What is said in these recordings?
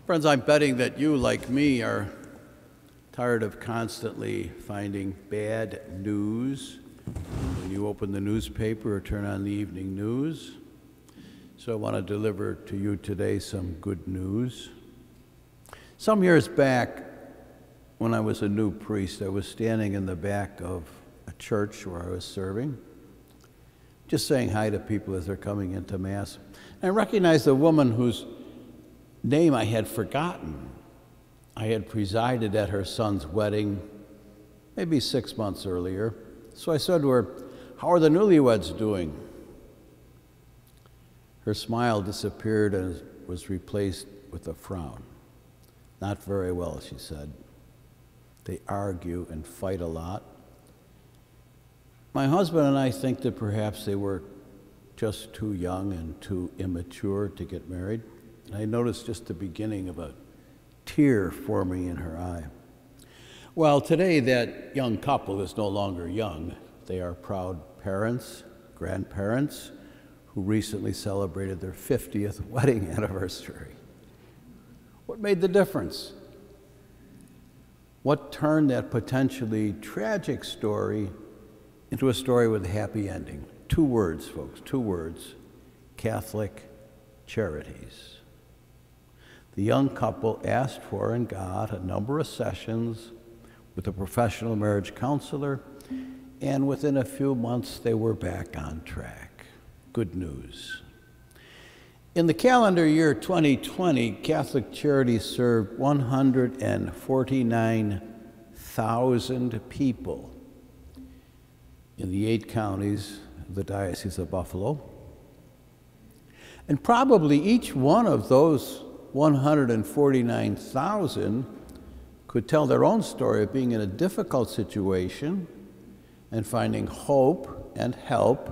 Friends, I'm betting that you, like me, are tired of constantly finding bad news when you open the newspaper or turn on the evening news. So I want to deliver to you today some good news. Some years back, when I was a new priest, I was standing in the back of a church where I was serving, just saying hi to people as they're coming into Mass. And I recognized a woman whose name I had forgotten. I had presided at her son's wedding maybe 6 months earlier. So I said to her, "How are the newlyweds doing?" Her smile disappeared and was replaced with a frown. "Not very well," she said. "They argue and fight a lot. My husband and I think that perhaps they were just too young and too immature to get married." And I noticed just the beginning of a tear forming in her eye. Well, today that young couple is no longer young. They are proud parents, grandparents, who recently celebrated their 50th wedding anniversary. What made the difference? What turned that potentially tragic story into a story with a happy ending? 2 words, folks, 2 words: Catholic Charities. The young couple asked for and got a number of sessions with a professional marriage counselor, and within a few months they were back on track. Good news. In the calendar year 2020, Catholic Charities served 149,000 people in the 8 counties of the Diocese of Buffalo. And probably each one of those 149,000 could tell their own story of being in a difficult situation and finding hope and help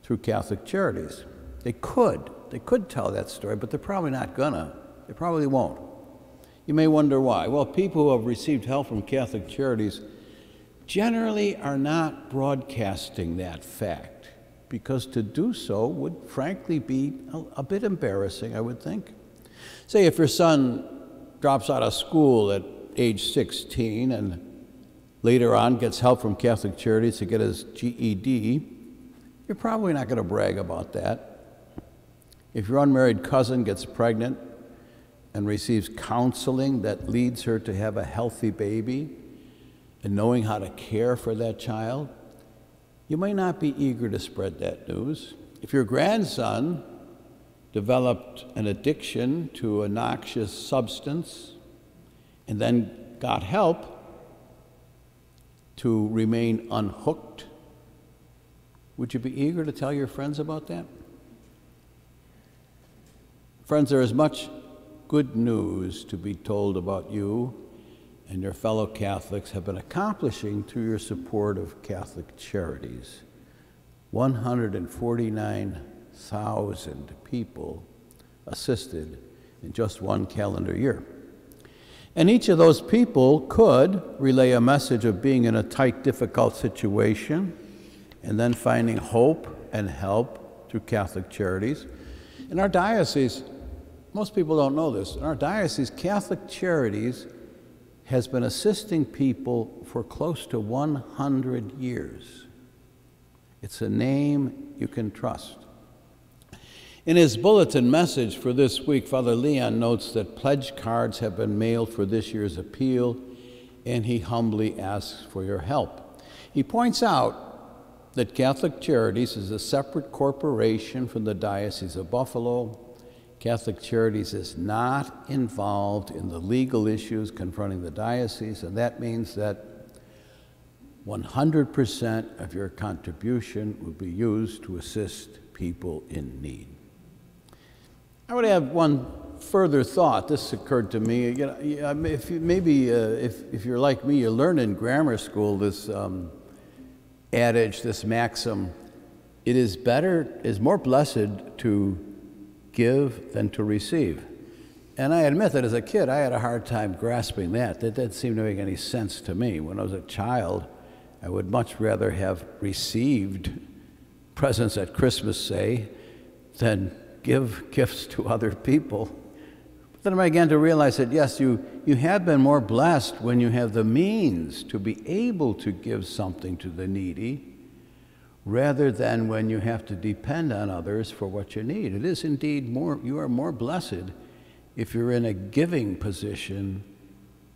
through Catholic Charities. They could tell that story, but they're probably not gonna. They probably won't. You may wonder why. Well, people who have received help from Catholic Charities generally are not broadcasting that fact, because to do so would frankly be a bit embarrassing, I would think. Say if your son drops out of school at age 16 and later on gets help from Catholic Charities to get his GED, you're probably not going to brag about that. If your unmarried cousin gets pregnant and receives counseling that leads her to have a healthy baby and knowing how to care for that child, you may not be eager to spread that news. If your grandson developed an addiction to a noxious substance and then got help to remain unhooked, would you be eager to tell your friends about that? Friends, there is much good news to be told about you and your fellow Catholics have been accomplishing through your support of Catholic Charities. 149,000 people assisted in just 1 calendar year. And each of those people could relay a message of being in a tight, difficult situation and then finding hope and help through Catholic Charities. In our diocese, most people don't know this, in our diocese, Catholic Charities has been assisting people for close to 100 years. It's a name you can trust. In his bulletin message for this week, Father Leon notes that pledge cards have been mailed for this year's appeal, and he humbly asks for your help. He points out that Catholic Charities is a separate corporation from the Diocese of Buffalo. Catholic Charities is not involved in the legal issues confronting the diocese, and that means that 100% of your contribution will be used to assist people in need. I would have one further thought. This occurred to me. You know, if you're like me, you learn in grammar school this adage, this maxim: it is more blessed to give than to receive. And I admit that as a kid, I had a hard time grasping that. That didn't seem to make any sense to me. When I was a child, I would much rather have received presents at Christmas, say, than give gifts to other people. Then I began to realize that, yes, you have been more blessed when you have the means to be able to give something to the needy, rather than when you have to depend on others for what you need. It is indeed you are more blessed if you're in a giving position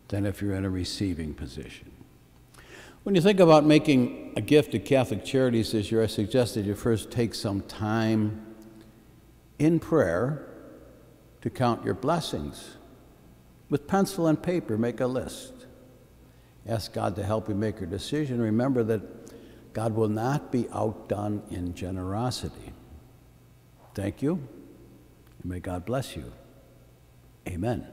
than if you're in a receiving position. When you think about making a gift to Catholic Charities this year, I suggest that you first take some time in prayer to count your blessings. With pencil and paper, make a list. Ask God to help you make your decision. Remember that God will not be outdone in generosity. Thank you, and may God bless you. Amen.